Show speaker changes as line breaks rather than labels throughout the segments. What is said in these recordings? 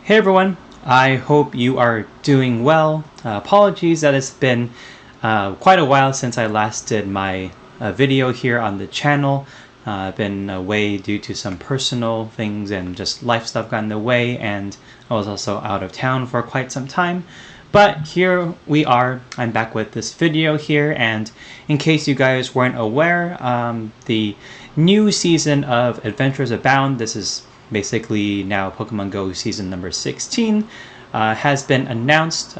Hey everyone, I hope you are doing well. Apologies that it's been quite a while since I last did my video here on the channel. I've been away due to some personal things and just life stuff got in the way, and I was also out of town for quite some time. But here we are, I'm back with this video here, and in case you guys weren't aware, the new season of Adventures Abound, this is basically now Pokemon Go season number 16, has been announced.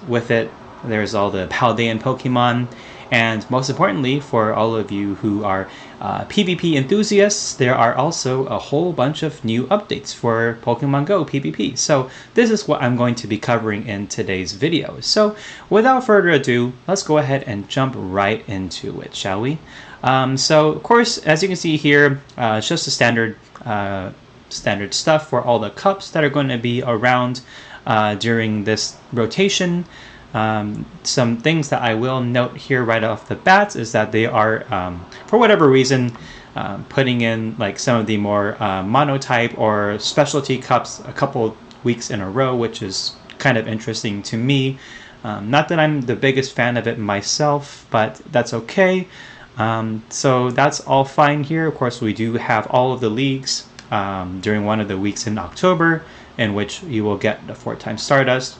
With it, there's all the Paldean Pokemon, and most importantly, for all of you who are PvP enthusiasts, there are also a whole bunch of new updates for Pokemon Go PvP. So this is what I'm going to be covering in today's video. So without further ado, let's go ahead and jump right into it, shall we? So of course, as you can see here, it's just a standard stuff for all the cups that are going to be around during this rotation. Some things that I will note here right off the bat is that they are, for whatever reason, putting in like some of the more monotype or specialty cups a couple weeks in a row, which is kind of interesting to me. Not that I'm the biggest fan of it myself, but that's okay. So that's all fine here. Of course, we do have all of the leagues during one of the weeks in October, in which you will get the 4x Stardust.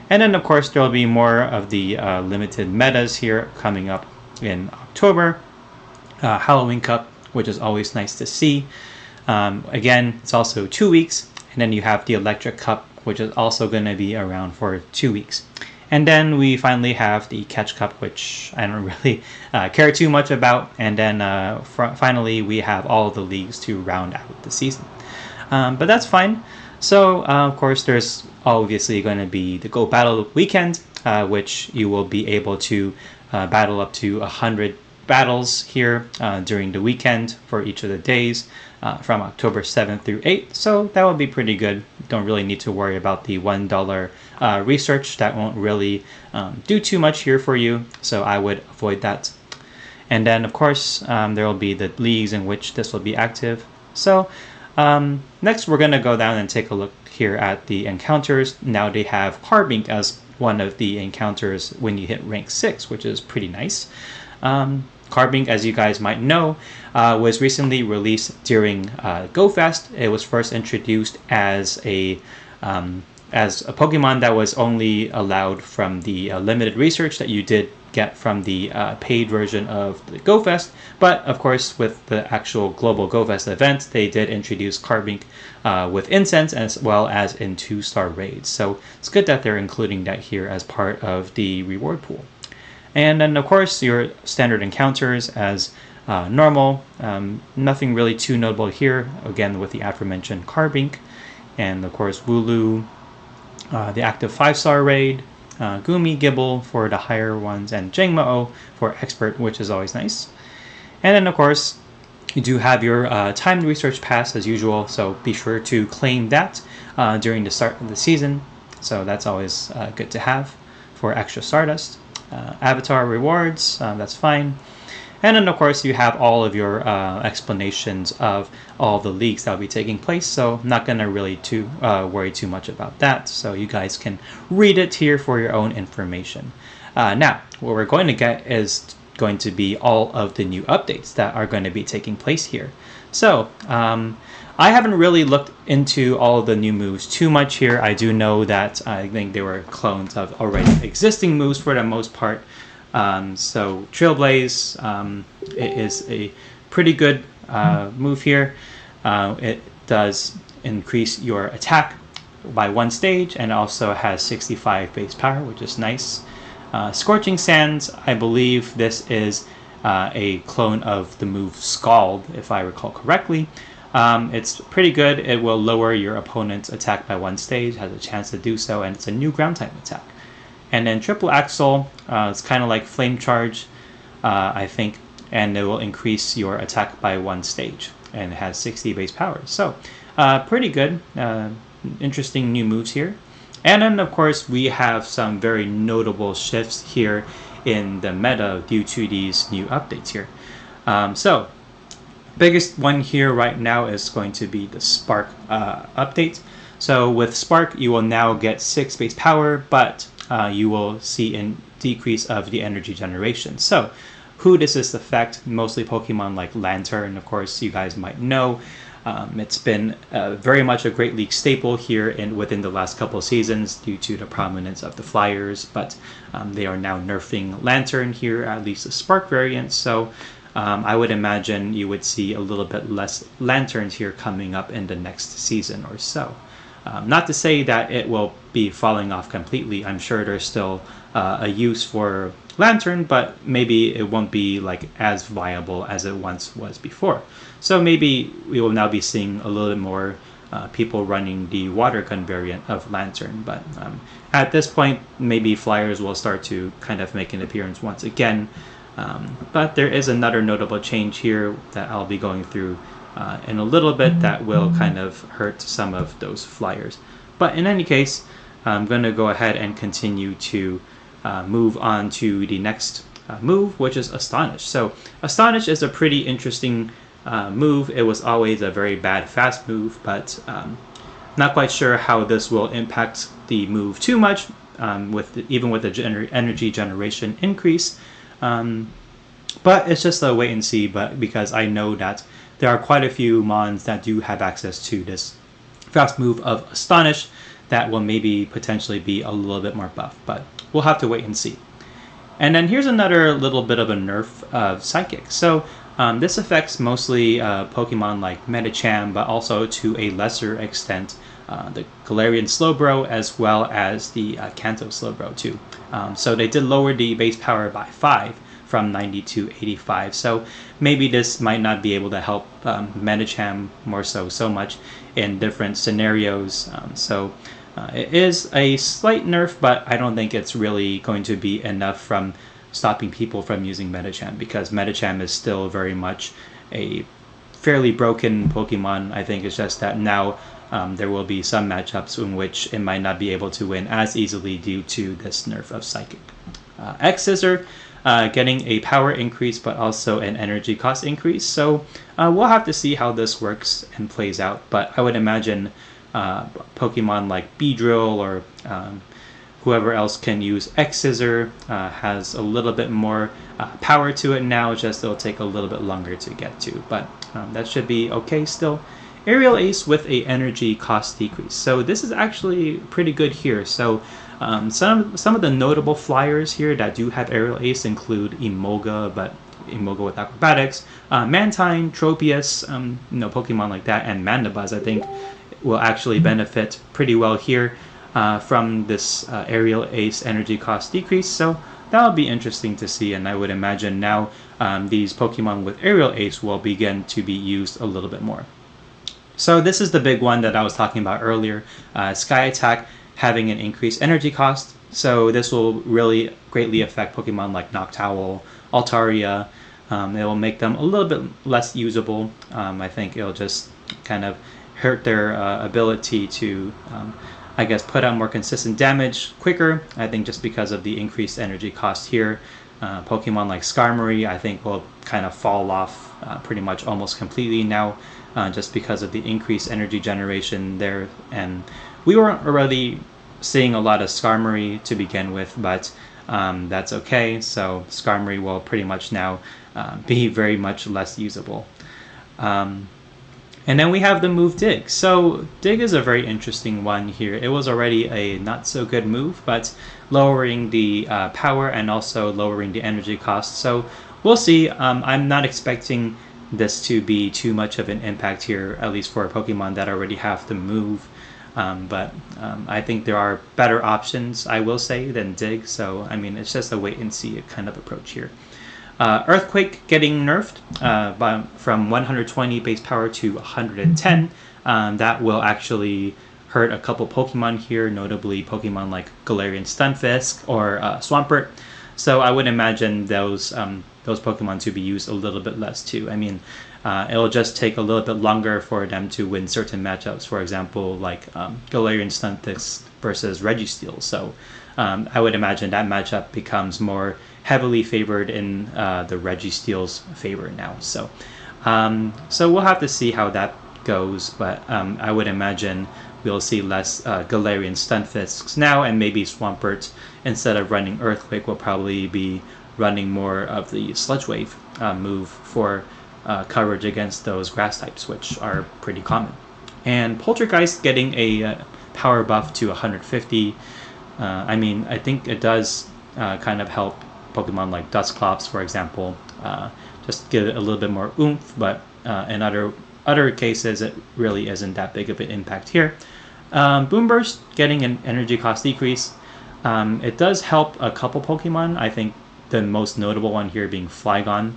And then, of course, there will be more of the limited metas here coming up in October. Halloween Cup, which is always nice to see. Again, it's also 2 weeks. And then you have the Electric Cup, which is also going to be around for 2 weeks. And then we finally have the Catch Cup, which I don't really care too much about. And then finally, we have all the leagues to round out the season. But that's fine. So, of course, there's obviously going to be the Go Battle Weekend, which you will be able to battle up to 100 battles here during the weekend for each of the days from October 7th through 8th. So that will be pretty good. Don't really need to worry about the $1 research. That won't really do too much here for you. So I would avoid that. And then, of course, there will be the leagues in which this will be active. So next, we're going to go down and take a look here at the encounters. Now they have Carbink as one of the encounters when you hit rank 6, which is pretty nice. Carbink, as you guys might know, was recently released during GoFest. It was first introduced as a Pokemon that was only allowed from the limited research that you did get from the paid version of the GoFest. But of course, with the actual global GoFest event, they did introduce Carbink with Incense as well as in 2-star raids. So it's good that they're including that here as part of the reward pool. And then of course your standard encounters as normal. Nothing really too notable here, again with the aforementioned Carbink, and of course Wooloo, the active 5-star raid, Gumi, Gibble for the higher ones, and Jangmo for expert, which is always nice. And then of course you do have your timed research pass as usual, so be sure to claim that during the start of the season. So that's always good to have for extra Stardust. Avatar rewards, that's fine. And then of course you have all of your explanations of all the leagues that will be taking place, so I'm not going to really worry too much about that, so you guys can read it here for your own information. Now, what we're going to get is going to be all of the new updates that are going to be taking place here. So, I haven't really looked into all of the new moves too much here. I do know that I think they were clones of already existing moves for the most part. So Trailblaze, it is a pretty good move here. It does increase your attack by 1 stage and also has 65 base power, which is nice. Scorching Sands, I believe this is a clone of the move Scald, if I recall correctly. It's pretty good. It will lower your opponent's attack by 1 stage, has a chance to do so, and it's a new ground type attack. And then Triple Axle, it's kind of like Flame Charge, I think, and it will increase your attack by 1 stage, and it has 60 base power. So, pretty good, interesting new moves here. And then, of course, we have some very notable shifts here in the meta due to these new updates here. So, biggest one here right now is going to be the Spark update. So with Spark, you will now get 6 base power, but you will see a decrease of the energy generation. So who does this affect? Mostly Pokemon like Lantern, of course, you guys might know. It's been very much a Great League staple here within the last couple of seasons due to the prominence of the Flyers, but they are now nerfing Lantern here, at least the Spark variant, so I would imagine you would see a little bit less Lanterns here coming up in the next season or so. Not to say that it will be falling off completely. I'm sure there's still a use for Lantern, but maybe it won't be like as viable as it once was before. So maybe we will now be seeing a little bit more people running the water gun variant of Lantern. But at this point, maybe Flyers will start to kind of make an appearance once again. But there is another notable change here that I'll be going through in a little bit that will kind of hurt some of those Flyers. But in any case, I'm going to go ahead and continue to move on to the next move, which is Astonish. So Astonish is a pretty interesting move. It was always a very bad fast move, but not quite sure how this will impact the move too much, even with the energy generation increase. But it's just a wait and see, but because I know that there are quite a few mons that do have access to this fast move of Astonish that will maybe potentially be a little bit more buff, but we'll have to wait and see. And then here's another little bit of a nerf of Psychic. So this affects mostly Pokemon like Medicham, but also to a lesser extent the Galarian Slowbro as well as the Kanto Slowbro too. So they did lower the base power by 5 from 90 to 85. So maybe this might not be able to help Medicham more so much in different scenarios. It is a slight nerf, but I don't think it's really going to be enough from stopping people from using Medicham, because Medicham is still very much a fairly broken Pokemon. I think it's just that now there will be some matchups in which it might not be able to win as easily due to this nerf of Psychic. X-Scissor getting a power increase but also an energy cost increase, so we'll have to see how this works and plays out, but I would imagine Pokemon like Beedrill or whoever else can use X-Scissor has a little bit more power to it now, just it'll take a little bit longer to get to, but that should be okay still. Aerial Ace with a energy cost decrease. So this is actually pretty good here. So some of the notable Flyers here that do have Aerial Ace include Emolga, but Emolga with Acrobatics, Mantine, Tropius, Pokemon like that, and Mandibuzz I think will actually benefit pretty well here from this Aerial Ace energy cost decrease. So that'll be interesting to see, and I would imagine now these Pokemon with Aerial Ace will begin to be used a little bit more. So this is the big one that I was talking about earlier, Sky Attack having an increased energy cost. So this will really greatly affect Pokemon like Noctowl, Altaria. It will make them a little bit less usable. I think it'll just kind of hurt their ability to, I guess, put out more consistent damage quicker. I think just because of the increased energy cost here. Pokemon like Skarmory I think will kind of fall off pretty much almost completely now, just because of the increased energy generation there. And we weren't already seeing a lot of Skarmory to begin with, but that's okay. So Skarmory will pretty much now be very much less usable. And then we have the move Dig. So Dig is a very interesting one here. It was already a not so good move, but lowering the power and also lowering the energy cost. So we'll see. I'm not expecting this to be too much of an impact here, at least for a Pokemon that already have the move. But I think there are better options, I will say, than Dig. So, I mean, it's just a wait and see kind of approach here. Earthquake getting nerfed from 120 base power to 110. That will actually hurt a couple Pokemon here, notably Pokemon like Galarian Stunfisk or Swampert. So I would imagine those Pokemon to be used a little bit less too. I mean, it'll just take a little bit longer for them to win certain matchups. For example, like Galarian Stunfisk versus Registeel. So I would imagine that matchup becomes more heavily favored in the Registeel's favor now. So we'll have to see how that goes, but I would imagine we'll see less Galarian Stunfisks now, and maybe Swampert, instead of running Earthquake, will probably be running more of the Sludge Wave move for coverage against those grass types, which are pretty common. And Poltergeist getting a power buff to 150. I mean, I think it does kind of help Pokemon like Dusclops, for example, just get a little bit more oomph, but in other cases, it really isn't that big of an impact here. Boomburst getting an energy cost decrease. It does help a couple Pokemon. I think the most notable one here being Flygon.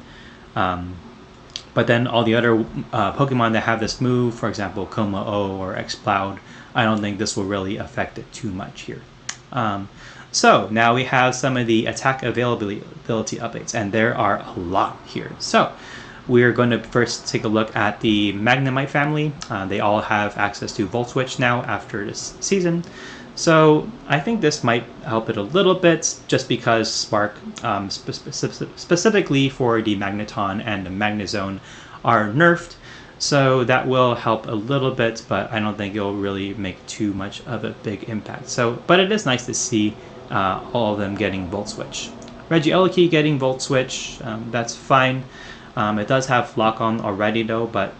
But then all the other Pokemon that have this move, for example, Como-O or Exploud, I don't think this will really affect it too much here. So now we have some of the attack availability updates, and there are a lot here. So we're going to first take a look at the Magnemite family. They all have access to Volt Switch now after this season. So I think this might help it a little bit, just because Spark, specifically for the Magneton and the Magnezone, are nerfed. So that will help a little bit, but I don't think it'll really make too much of a big impact. So, but it is nice to see all of them getting Volt Switch. Regieleki getting Volt Switch, that's fine. It does have Lock-On already though, but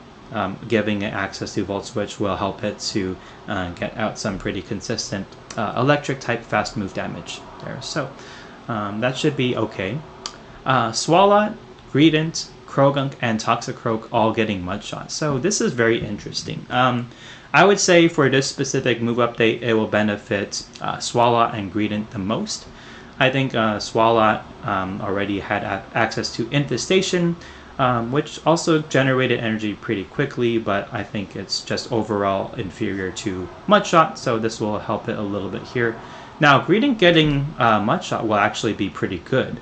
giving it access to Volt Switch will help it to get out some pretty consistent electric type fast move damage there. So that should be okay. Swalot, Greedent, Krogunk, and Toxicroak all getting Mudshot. So this is very interesting. I would say for this specific move update, it will benefit Swalot and Greedent the most. I think Swalot already had access to Infestation, which also generated energy pretty quickly, but I think it's just overall inferior to Mudshot, so this will help it a little bit here. Now, Greedent getting Mudshot will actually be pretty good.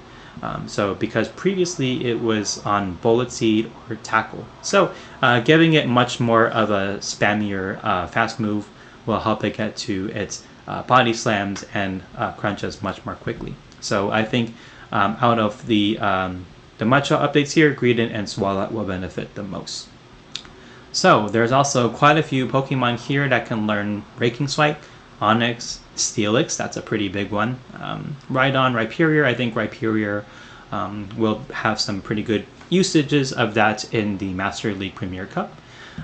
So because previously it was on Bullet Seed or Tackle. So giving it much more of a spammier fast move will help it get to its body slams and crunches much more quickly. So I think out of the Mudshot updates here, Greedent and Swalot will benefit the most. So there's also quite a few Pokemon here that can learn Raking Swipe, Onix, Steelix, that's a pretty big one. Rhydon, Rhyperior, I think Rhyperior will have some pretty good usages of that in the Master League Premier Cup.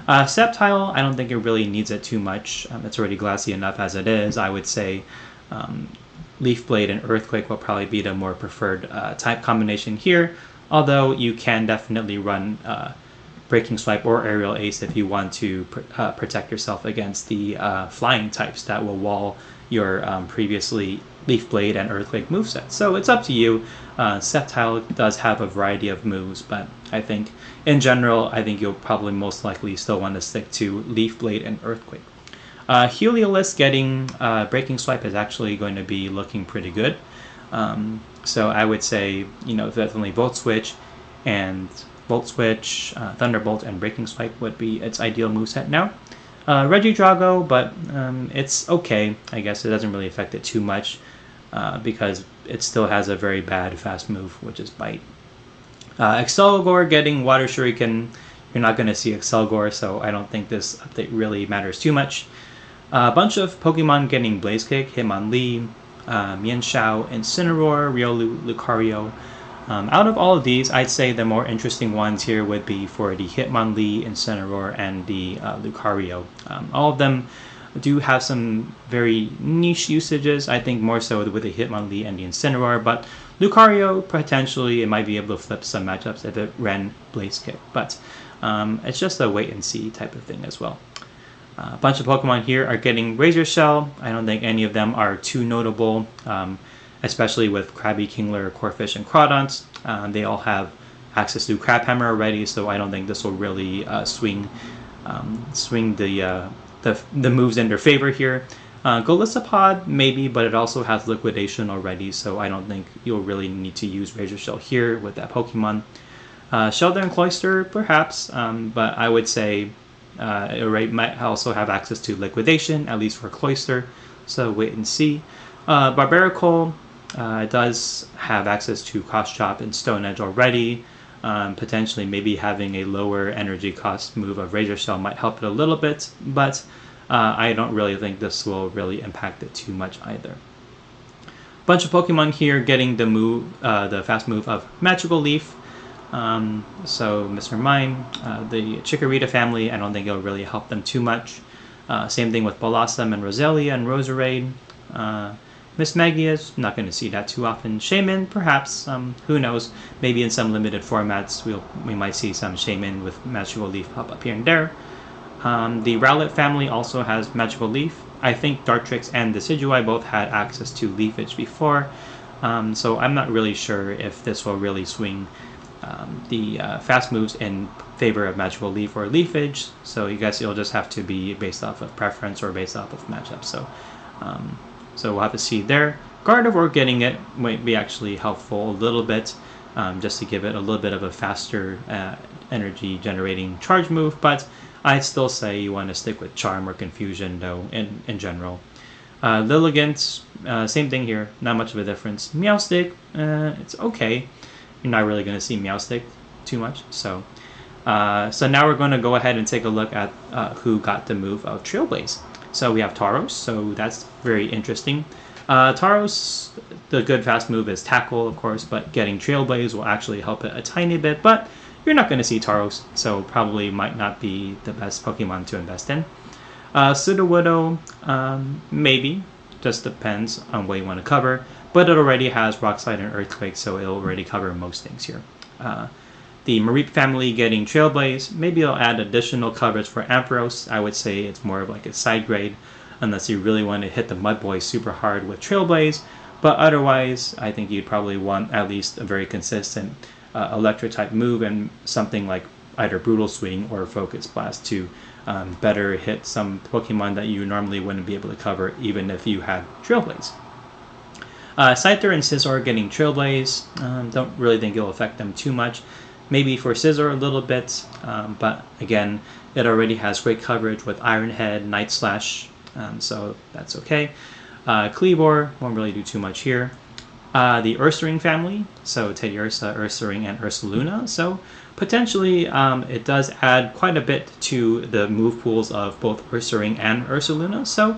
Sceptile, I don't think it really needs it too much. It's already glassy enough as it is. I would say Leaf Blade and Earthquake will probably be the more preferred type combination here, although you can definitely run Breaking Swipe or Aerial Ace if you want to protect yourself against the flying types that will wall your previously Leaf Blade and Earthquake moveset. So it's up to you. Sceptile does have a variety of moves, but I think in general, I think you'll probably most likely still want to stick to Leaf Blade and Earthquake. Heliolisk getting Breaking Swipe is actually going to be looking pretty good. So I would say, definitely Volt Switch, Thunderbolt, and Breaking Swipe would be its ideal moveset now. Regidrago, but it's okay. I guess it doesn't really affect it too much because it still has a very bad fast move, which is Bite. Excelgor getting Water Shuriken. You're not going to see Excelgor, so I don't think this update really matters too much. A bunch of Pokemon getting Blaze Kick, Hitmonlee, Mienshao, Incineroar, Riolu, Lucario. Out of all of these, I'd say the more interesting ones here would be for the Hitmonlee, Incineroar, and the Lucario. All of them do have some very niche usages, I think more so with the Hitmonlee and the Incineroar, but Lucario, potentially, it might be able to flip some matchups if it ran Blaze Kick, but it's just a wait-and-see type of thing as well. A bunch of Pokemon here are getting Razor Shell. I don't think any of them are too notable, especially with Krabby, Kingler, Corphish, and Crawdont. They all have access to Crabhammer already, so I don't think this will really swing the moves in their favor here. Golisopod, maybe, but it also has Liquidation already, so I don't think you'll really need to use Razor Shell here with that Pokemon. Shelter and Cloyster, perhaps, but I would say it might also have access to Liquidation, at least for Cloyster, so wait and see. Barbarical does have access to Cross Chop and Stone Edge already. Potentially maybe having a lower energy cost move of Razor Shell might help it a little bit, but I don't really think this will really impact it too much either. Bunch of Pokemon here getting the fast move of Magical Leaf. So Mr. Mime, the Chikorita family, I don't think it'll really help them too much. Same thing with Blossom and Roselia and Roserade. Miss Magius, not going to see that too often. Shaman, perhaps. Who knows? Maybe in some limited formats we might see some Shaman with Magical Leaf pop up here and there. The Rowlet family also has Magical Leaf. I think Dartrix and Decidueye both had access to Leafage before, so I'm not really sure if this will really swing the fast moves in favor of Magical Leaf or Leafage. So you guys, it'll just have to be based off of preference or based off of matchup. So we'll have to see there. Gardevoir getting it might be actually helpful a little bit, just to give it a little bit of a faster energy generating charge move, but I'd still say you want to stick with Charm or Confusion though in general. Lilligant, same thing here, not much of a difference. Meowstic, it's okay. You're not really going to see Meowstic too much. So now we're going to go ahead and take a look at who got the move of Trailblaze. So we have Tauros, so that's very interesting. Tauros, the good fast move is Tackle, of course, but getting Trailblaze will actually help it a tiny bit, but you're not going to see Tauros, so probably might not be the best Pokemon to invest in. Sudowoodo, maybe, just depends on what you want to cover, but it already has Rock Slide and Earthquake, so it'll already cover most things here. The Mareep family getting Trailblaze, maybe it'll add additional coverage for Ampharos. I would say it's more of like a side grade, unless you really want to hit the Mudboy super hard with Trailblaze, but otherwise, I think you'd probably want at least a very consistent electric type move and something like either Brutal Swing or Focus Blast to better hit some Pokemon that you normally wouldn't be able to cover even if you had Trailblaze. Scyther and Scizor getting Trailblaze, don't really think it'll affect them too much. Maybe for Scizor a little bit, but again, it already has great coverage with Iron Head, Night Slash, so that's okay. Kleavor won't really do too much here. The Ursaring family, so Teddiursa, Ursaring, and Ursaluna. So potentially it does add quite a bit to the move pools of both Ursaring and Ursaluna. So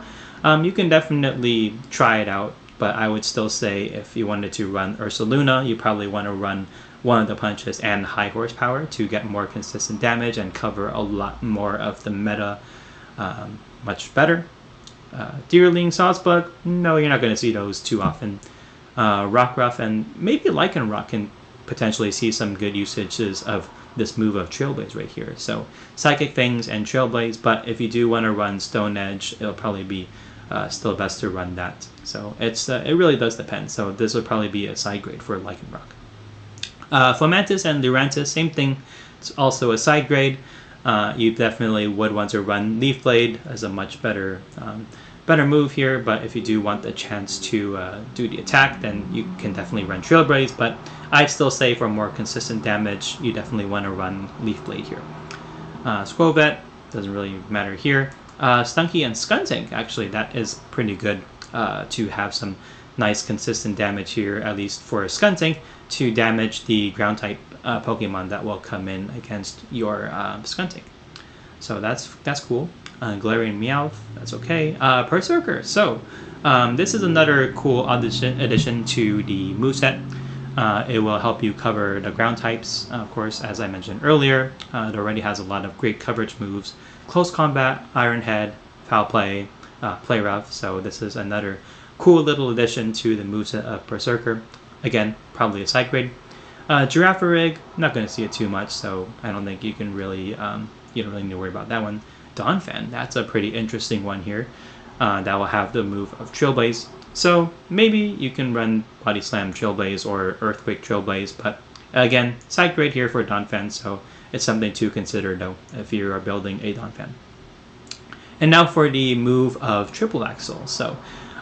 you can definitely try it out, but I would still say if you wanted to run Ursaluna, you probably want to run one of the punches and high horsepower to get more consistent damage and cover a lot more of the meta much better. Deerling, Sawsbuck, no, you're not going to see those too often. Rockruff and maybe Lycanroc can potentially see some good usages of this move of Trailblaze right here. So Psychic Things and Trailblaze, but if you do want to run Stone Edge, it'll probably be still best to run that. So it really does depend. So this would probably be a side grade for Lycanroc. Fomantis and Lurantis, same thing. It's also a side grade. You definitely would want to run Leaf Blade as a much better move here, but if you do want the chance to do the attack, then you can definitely run Trailblaze, but I'd still say for more consistent damage, you definitely want to run Leaf Blade here. Squovet, doesn't really matter here. Stunky and Skuntank, actually, that is pretty good to have some nice consistent damage here, at least for Skuntank, to damage the ground-type Pokemon that will come in against your Skuntank. So that's cool. Galarian Meowth, that's okay. Berserker, so this is another cool addition to the moveset. It will help you cover the ground types, of course, as I mentioned earlier. It already has a lot of great coverage moves. Close Combat, Iron Head, Foul Play, Play Rough, so this is another cool little addition to the moveset of Berserker. Again, probably a side grade. Girafarig, not going to see it too much, so I don't think you can really, you don't really need to worry about that one. Donphan, that's a pretty interesting one here. That will have the move of Trailblaze. So maybe you can run Body Slam Trailblaze or Earthquake Trailblaze, but again, side grade here for Donphan, so it's something to consider though if you are building a Donphan. And now for the move of Triple Axle. So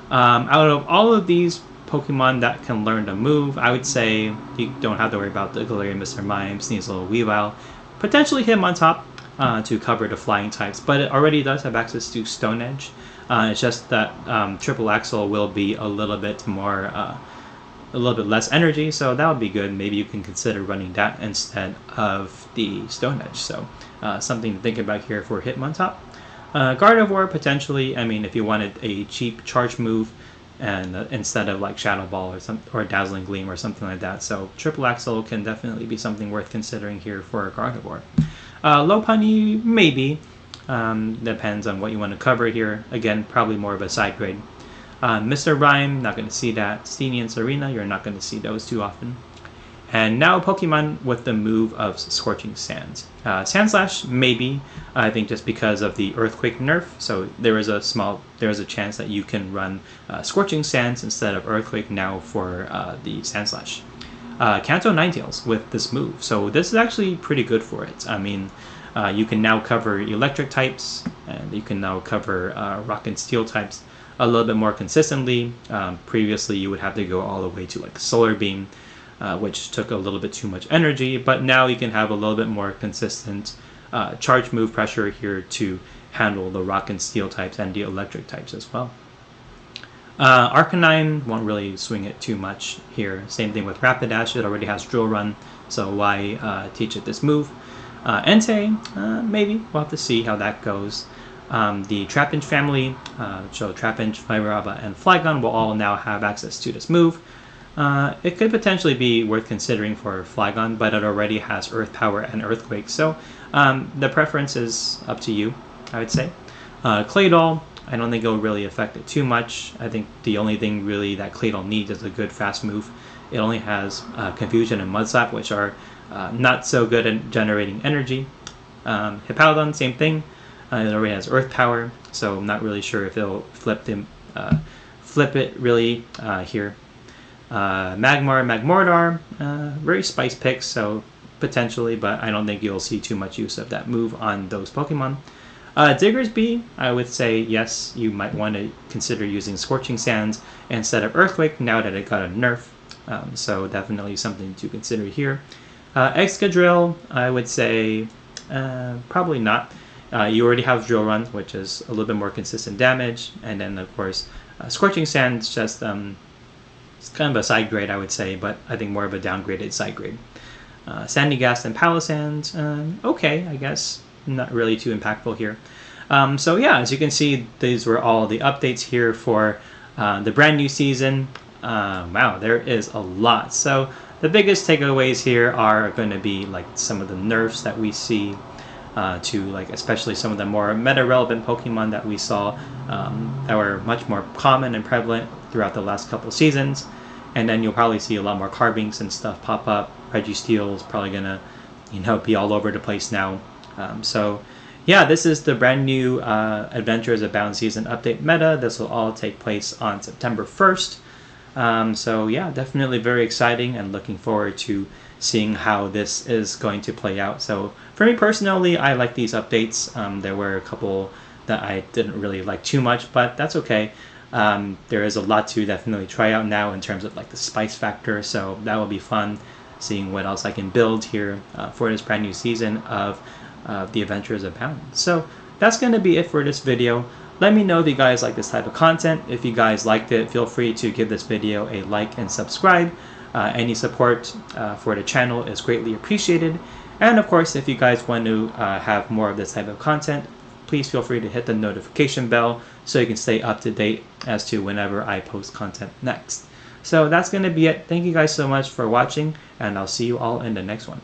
out of all of these Pokemon that can learn the move, I would say you don't have to worry about the Galarian, Mr. Mime, Sneasel, Weavile. Potentially Hitmontop to cover the flying types, but it already does have access to Stone Edge. It's just that Triple Axle will be a little bit more, a little bit less energy, so that would be good. Maybe you can consider running that instead of the Stone Edge. So something to think about here for Hitmontop. Gardevoir, potentially, I mean, if you wanted a cheap charge move, and instead of like Shadow Ball or Dazzling Gleam or something like that. So Triple Axle can definitely be something worth considering here for Gardevoir. Lopunny, maybe. Depends on what you want to cover here. Again, probably more of a side grade. Mr. Rhyme, not going to see that. Steenie and Serena, you're not going to see those too often. And now Pokemon with the move of Scorching Sands. Sandslash, maybe. I think just because of the Earthquake nerf. So there is a chance that you can run Scorching Sands instead of Earthquake now for the Sandslash. Kanto Ninetales with this move. So this is actually pretty good for it. I mean, you can now cover electric types, and you can now cover rock and steel types a little bit more consistently. Previously, you would have to go all the way to like Solar Beam, which took a little bit too much energy, but now you can have a little bit more consistent charge move pressure here to handle the rock and steel types and the electric types as well. Arcanine won't really swing it too much here. Same thing with Rapidash, it already has Drill Run, so why teach it this move? Entei, maybe, we'll have to see how that goes. The Trapinch family, so Trapinch, Vibrava, and Flygon will all now have access to this move. It could potentially be worth considering for Flygon, but it already has Earth Power and Earthquake, so the preference is up to you, I would say. Claydol, I don't think it'll really affect it too much. I think the only thing really that Claydol needs is a good fast move. It only has Confusion and Mud Slap, which are not so good at generating energy. Hippowdon, same thing. It already has Earth Power, so I'm not really sure if it'll flip it really here. Magmar and Magmortar, very spice picks, so potentially, but I don't think you'll see too much use of that move on those Pokemon. Diggersby, I would say yes, you might want to consider using Scorching Sands instead of Earthquake now that it got a nerf, so definitely something to consider here. Excadrill, I would say probably not. You already have Drill Run, which is a little bit more consistent damage, and then of course Scorching Sands just it's kind of a side grade, I would say, but I think more of a downgraded side grade. Sandygast and Palossand, okay, I guess. Not really too impactful here. So yeah, as you can see, these were all the updates here for the brand new season. Wow, there is a lot. So the biggest takeaways here are going to be like some of the nerfs that we see to like especially some of the more meta-relevant Pokemon that we saw that were much more common and prevalent throughout the last couple seasons. And then you'll probably see a lot more Carbinks and stuff pop up. Registeel is probably gonna, be all over the place now. So yeah, this is the brand new Adventures Abound Season Update meta. This will all take place on September 1st. So yeah, definitely very exciting and looking forward to seeing how this is going to play out. So for me personally, I like these updates. There were a couple that I didn't really like too much, but that's okay. There is a lot to definitely try out now in terms of like the spice factor, so that will be fun seeing what else I can build here for this brand new season of the Adventures of Abound. So that's going to be it for this video. Let me know if you guys like this type of content. If you guys liked it, feel free to give this video a like and subscribe. Any support for the channel is greatly appreciated. And of course, if you guys want to have more of this type of content, please feel free to hit the notification bell so you can stay up to date as to whenever I post content next. So that's going to be it. Thank you guys so much for watching, and I'll see you all in the next one.